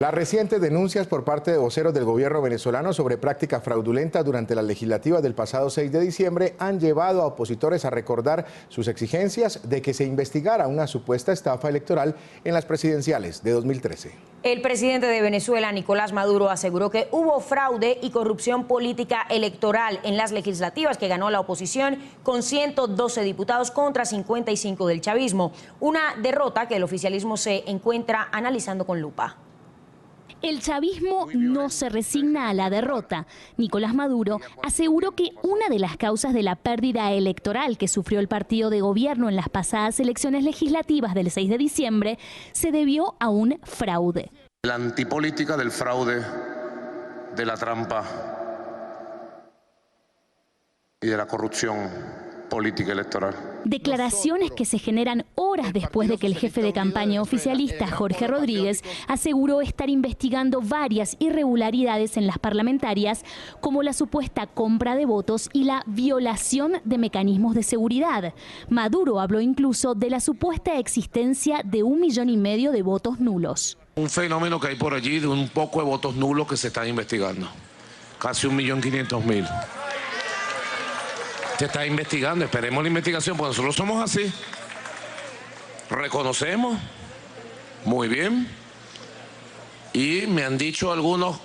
Las recientes denuncias por parte de voceros del gobierno venezolano sobre prácticas fraudulentas durante las legislativas del pasado 6 de diciembre han llevado a opositores a recordar sus exigencias de que se investigara una supuesta estafa electoral en las presidenciales de 2013. El presidente de Venezuela, Nicolás Maduro, aseguró que hubo fraude y corrupción política electoral en las legislativas que ganó la oposición con 112 diputados contra 55 del chavismo. Una derrota que el oficialismo se encuentra analizando con lupa. El chavismo no se resigna a la derrota. Nicolás Maduro aseguró que una de las causas de la pérdida electoral que sufrió el partido de gobierno en las pasadas elecciones legislativas del 6 de diciembre se debió a un fraude. La antipolítica del fraude, de la trampa y de la corrupción política electoral. Declaraciones que se generan horas después de que el jefe de campaña oficialista, Jorge Rodríguez, aseguró estar investigando varias irregularidades en las parlamentarias, como la supuesta compra de votos y la violación de mecanismos de seguridad. Maduro habló incluso de la supuesta existencia de 1,5 millones de votos nulos. Un fenómeno que hay por allí de un poco de votos nulos que se están investigando. Casi 1.500.000. Se está investigando, esperemos la investigación, porque nosotros somos así. Reconocemos, muy bien, y me han dicho algunos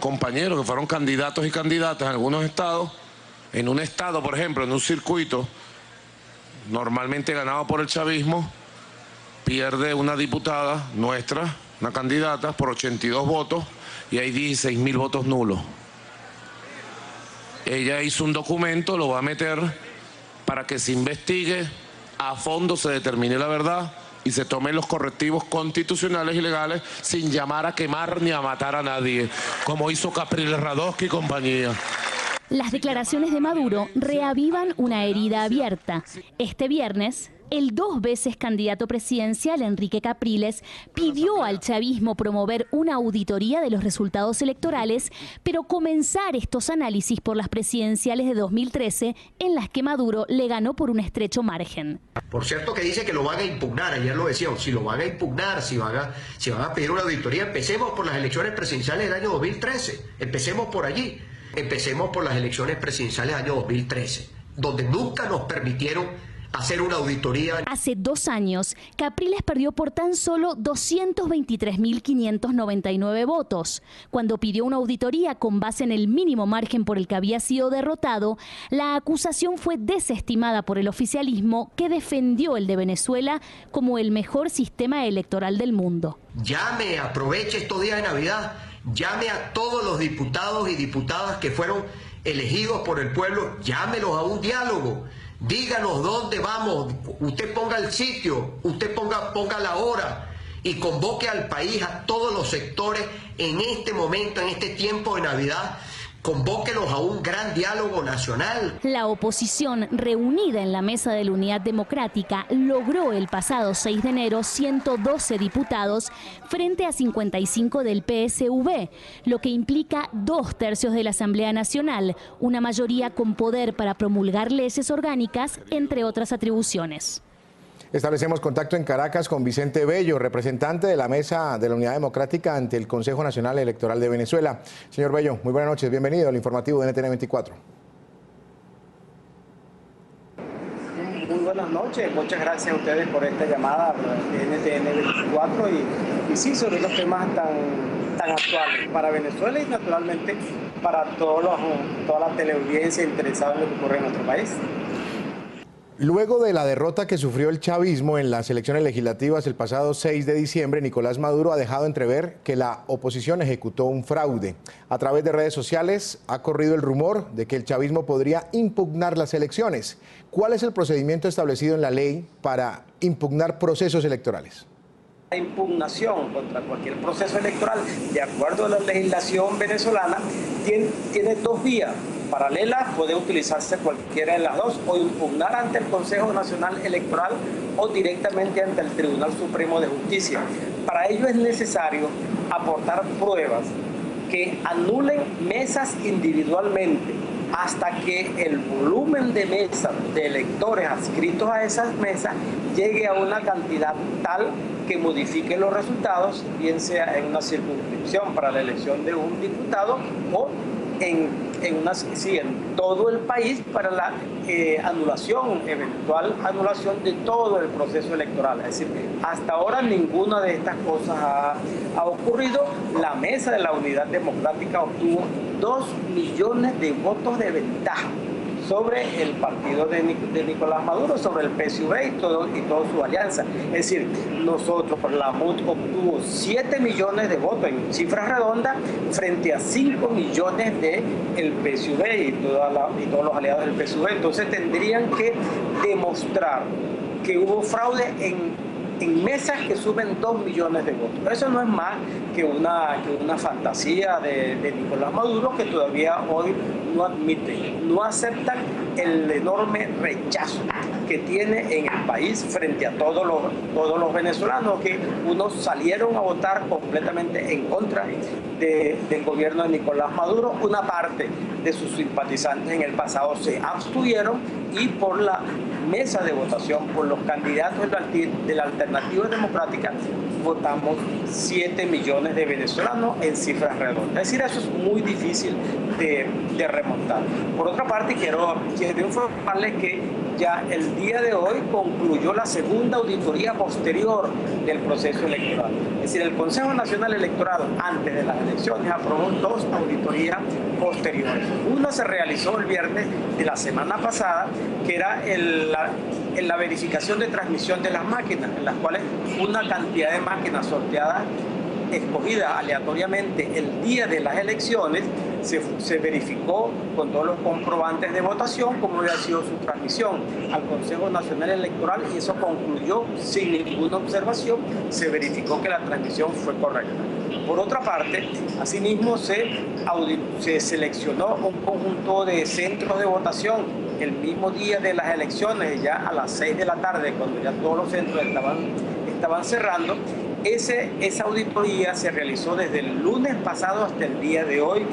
compañeros que fueron candidatos y candidatas en algunos estados, en un estado, por ejemplo, en un circuito normalmente ganado por el chavismo, pierde una diputada nuestra, una candidata, por 82 votos, y hay 16.000 votos nulos. Ella hizo un documento, lo va a meter para que se investigue a fondo, se determine la verdad y se tomen los correctivos constitucionales y legales sin llamar a quemar ni a matar a nadie, como hizo Capriles Radosky y compañía. Las declaraciones de Maduro reavivan una herida abierta. Este viernes, el 2 veces candidato presidencial Enrique Capriles pidió al chavismo promover una auditoría de los resultados electorales, pero comenzar estos análisis por las presidenciales de 2013, en las que Maduro le ganó por un estrecho margen. Por cierto que dice que lo van a impugnar, ayer lo decíamos, si lo van a impugnar, si van a pedir una auditoría, empecemos por las elecciones presidenciales del año 2013, empecemos por allí, empecemos por las elecciones presidenciales del año 2013, donde nunca nos permitieron hacer una auditoría. Hace 2 años, Capriles perdió por tan solo 223.599 votos. Cuando pidió una auditoría con base en el mínimo margen por el que había sido derrotado, la acusación fue desestimada por el oficialismo, que defendió el de Venezuela como el mejor sistema electoral del mundo. Llame, aproveche estos días de Navidad, llame a todos los diputados y diputadas que fueron elegidos por el pueblo, llámelos a un diálogo. Díganos dónde vamos, usted ponga el sitio, usted ponga la hora y convoque al país, a todos los sectores en este momento, en este tiempo de Navidad. Convóquelos a un gran diálogo nacional. La oposición, reunida en la Mesa de la Unidad Democrática, logró el pasado 6 de enero 112 diputados frente a 55 del PSV, lo que implica 2/3 de la Asamblea Nacional, una mayoría con poder para promulgar leyes orgánicas, entre otras atribuciones. Establecemos contacto en Caracas con Vicente Bello, representante de la Mesa de la Unidad Democrática ante el Consejo Nacional Electoral de Venezuela. Señor Bello, muy buenas noches, bienvenido al informativo de NTN 24. Muy buenas noches, muchas gracias a ustedes por esta llamada de NTN 24 y sí, sobre los temas tan actuales para Venezuela y naturalmente para toda la teleaudiencia interesada en lo que ocurre en nuestro país. Luego de la derrota que sufrió el chavismo en las elecciones legislativas el pasado 6 de diciembre, Nicolás Maduro ha dejado entrever que la oposición ejecutó un fraude. A través de redes sociales ha corrido el rumor de que el chavismo podría impugnar las elecciones. ¿Cuál es el procedimiento establecido en la ley para impugnar procesos electorales? La impugnación contra cualquier proceso electoral, de acuerdo a la legislación venezolana, tiene 2 vías paralelas, puede utilizarse cualquiera de las dos, o impugnar ante el Consejo Nacional Electoral o directamente ante el Tribunal Supremo de Justicia. Para ello es necesario aportar pruebas que anulen mesas individualmente hasta que el volumen de mesas de electores adscritos a esas mesas llegue a una cantidad tal que modifique los resultados, bien sea en una circunscripción para la elección de un diputado o en todo el país para la eventual anulación de todo el proceso electoral. Es decir, hasta ahora ninguna de estas cosas ha ocurrido. La Mesa de la Unidad Democrática obtuvo 2 millones de votos de ventaja sobre el partido de Nicolás Maduro, sobre el PSUV y toda su alianza. Es decir, nosotros, la MUD obtuvo 7 millones de votos en cifras redondas frente a 5 millones del PSUV y todos los aliados del PSUV. Entonces tendrían que demostrar que hubo fraude en mesas que suben 2 millones de votos. Eso no es más que una fantasía de Nicolás Maduro, que todavía hoy no admite, no aceptan el enorme rechazo que tiene en el país frente a todos los venezolanos, que unos salieron a votar completamente en contra del gobierno de Nicolás Maduro. Una parte de sus simpatizantes en el pasado se abstuvieron, y por la mesa de votación, por los candidatos de la Alternativa Democrática, votamos 7 millones de venezolanos en cifras redondas. Es decir, eso es muy difícil de remontar. Por otra parte, quiero informarles que ya el día de hoy concluyó la segunda auditoría posterior del proceso electoral. Es decir, el Consejo Nacional Electoral, antes de las elecciones, aprobó 2 auditorías posteriores. Una se realizó el viernes de la semana pasada, que era la verificación de transmisión de las máquinas, en las cuales una cantidad de máquinas sorteadas, escogidas aleatoriamente el día de las elecciones, se verificó con todos los comprobantes de votación cómo había sido su transmisión al Consejo Nacional Electoral, y eso concluyó sin ninguna observación. Se verificó que la transmisión fue correcta. Por otra parte, asimismo se seleccionó un conjunto de centros de votación el mismo día de las elecciones, ya a las 6 de la tarde, cuando ya todos los centros estaban cerrando. Esa auditoría se realizó desde el lunes pasado hasta el día de hoy,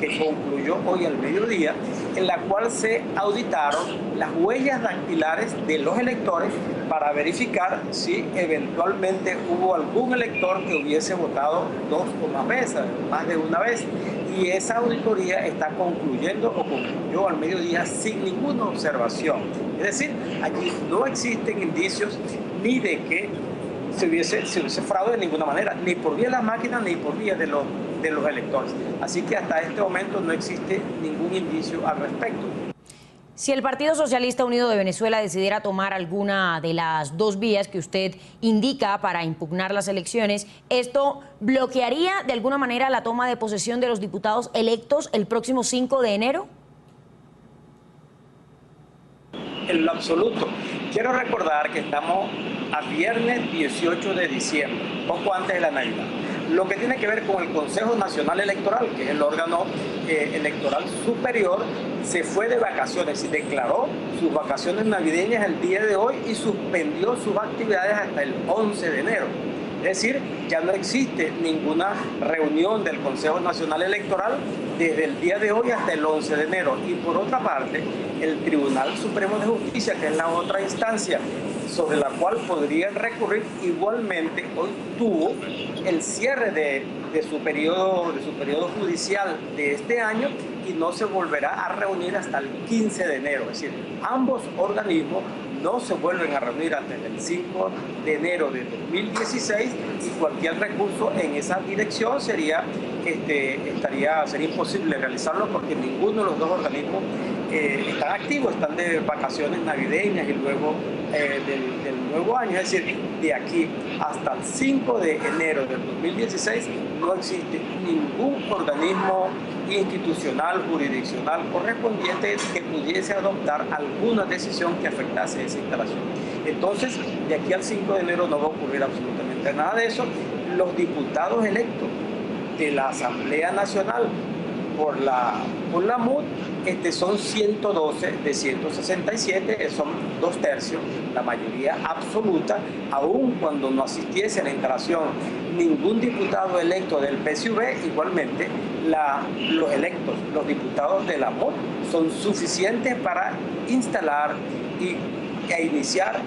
que concluyó hoy al mediodía, en la cual se auditaron las huellas dactilares de los electores para verificar si eventualmente hubo algún elector que hubiese votado 2 o más veces, más de una vez. Y esa auditoría está concluyendo o concluyó al mediodía sin ninguna observación. Es decir, aquí no existen indicios ni de que se hubiese fraude de ninguna manera, ni por vía de las máquinas ni por vía de los electores. Así que hasta este momento no existe ningún indicio al respecto. Si el Partido Socialista Unido de Venezuela decidiera tomar alguna de las 2 vías que usted indica para impugnar las elecciones, ¿esto bloquearía de alguna manera la toma de posesión de los diputados electos el próximo 5 de enero? En lo absoluto. Quiero recordar que estamos a viernes 18 de diciembre, poco antes de la Navidad. Lo que tiene que ver con el Consejo Nacional Electoral, que es el órgano electoral superior, se fue de vacaciones y declaró sus vacaciones navideñas el día de hoy y suspendió sus actividades hasta el 11 de enero. Es decir, ya no existe ninguna reunión del Consejo Nacional Electoral desde el día de hoy hasta el 11 de enero. Y por otra parte, el Tribunal Supremo de Justicia, que es la otra instancia sobre la cual podrían recurrir, igualmente hoy tuvo el cierre de su periodo judicial de este año y no se volverá a reunir hasta el 15 de enero. Es decir, ambos organismos no se vuelven a reunir antes del 5 de enero de 2016 y cualquier recurso en esa dirección sería imposible realizarlo, porque ninguno de los 2 organismos están activos, están de vacaciones navideñas y luego del nuevo año. Es decir, de aquí hasta el 5 de enero del 2016 no existe ningún organismo institucional, jurisdiccional correspondiente que pudiese adoptar alguna decisión que afectase esa instalación. Entonces, de aquí al 5 de enero no va a ocurrir absolutamente nada de eso. Los diputados electos de la Asamblea Nacional por la MUD son 112 de 167, son 2/3, la mayoría absoluta. Aun cuando no asistiese a la instalación ningún diputado electo del PSUV, igualmente los diputados de la MUD son suficientes para instalar e iniciar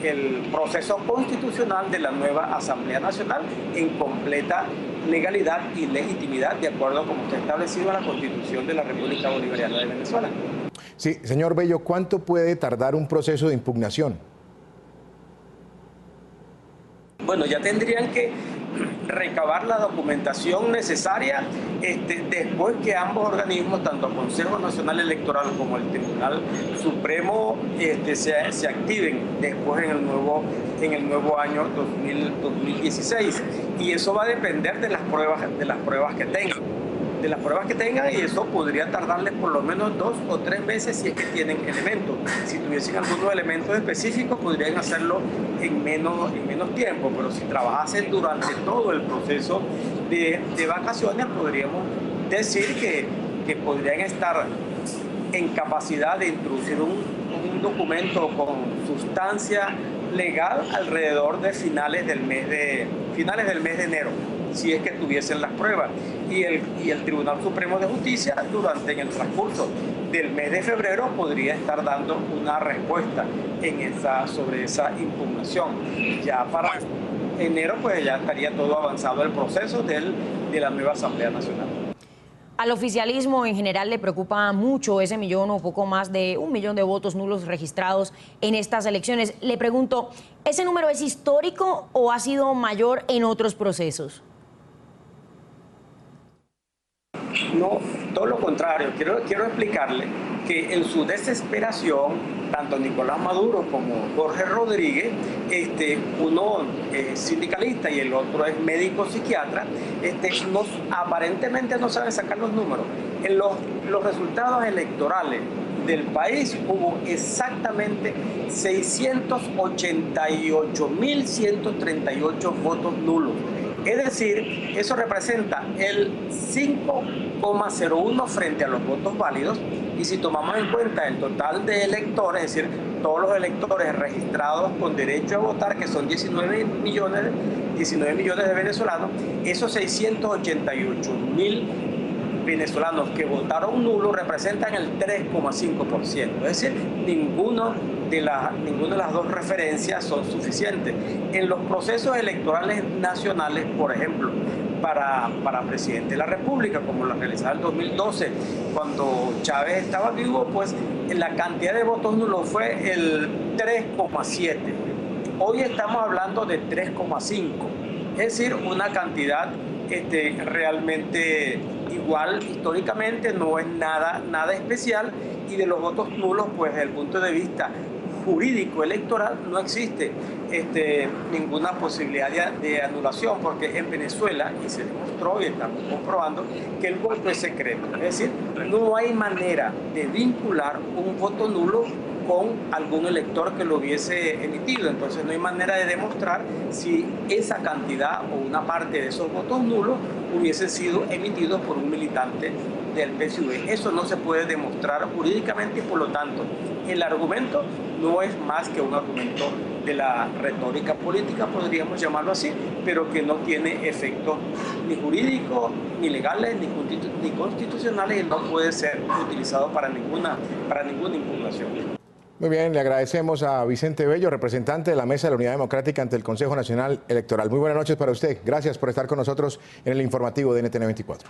el proceso constitucional de la nueva Asamblea Nacional en completa legalidad y legitimidad, de acuerdo a como está establecido en la Constitución de la República Bolivariana de Venezuela. Sí, señor Bello, ¿cuánto puede tardar un proceso de impugnación? Bueno, ya tendrían que recabar la documentación necesaria después que ambos organismos, tanto el Consejo Nacional Electoral como el Tribunal Supremo, se activen después en el nuevo año 2016. Y eso va a depender de las pruebas que tengan. Y eso podría tardarles por lo menos 2 o 3 meses si es que tienen elementos. Si tuviesen algunos elementos específicos, podrían hacerlo en menos tiempo, pero si trabajasen durante todo el proceso de vacaciones, podríamos decir que podrían estar en capacidad de introducir un documento con sustancia legal alrededor de finales del mes de enero, si es que tuviesen las pruebas, y el Tribunal Supremo de Justicia en el transcurso del mes de febrero podría estar dando una respuesta sobre esa impugnación. Ya para enero pues ya estaría todo avanzado el proceso de la nueva Asamblea Nacional. Al oficialismo en general le preocupa mucho ese millón o poco más de 1 millón de votos nulos registrados en estas elecciones. Le pregunto, ¿ese número es histórico o ha sido mayor en otros procesos? No, todo lo contrario. Quiero explicarle que en su desesperación, tanto Nicolás Maduro como Jorge Rodríguez, uno es sindicalista y el otro es médico psiquiatra, aparentemente no saben sacar los números. En los resultados electorales del país hubo exactamente 688.138 votos nulos. Es decir, eso representa el 5,01 frente a los votos válidos, y si tomamos en cuenta el total de electores, es decir, todos los electores registrados con derecho a votar, que son 19 millones de venezolanos, esos 688.000 venezolanos que votaron nulo representan el 3,5%. Es decir, ninguna de las dos referencias son suficientes. En los procesos electorales nacionales, por ejemplo, para presidente de la República, como lo realizaba en 2012, cuando Chávez estaba vivo, pues la cantidad de votos nulos fue el 3,7. Hoy estamos hablando de 3,5. Es decir, una cantidad realmente igual históricamente, no es nada especial, y de los votos nulos, pues desde el punto de vista jurídico electoral no existe ninguna posibilidad de anulación, porque en Venezuela, y se demostró y estamos comprobando, que el voto es secreto. Es decir, no hay manera de vincular un voto nulo con algún elector que lo hubiese emitido. Entonces no hay manera de demostrar si esa cantidad o una parte de esos votos nulos hubiesen sido emitidos por un militante del PSUV. Eso no se puede demostrar jurídicamente, y por lo tanto el argumento no es más que un argumento de la retórica política, podríamos llamarlo así, pero que no tiene efectos ni jurídicos, ni legales, ni constitucionales, y no puede ser utilizado para ninguna impugnación. Muy bien, le agradecemos a Vicente Bello, representante de la Mesa de la Unidad Democrática ante el Consejo Nacional Electoral. Muy buenas noches para usted. Gracias por estar con nosotros en el informativo de NTN 24.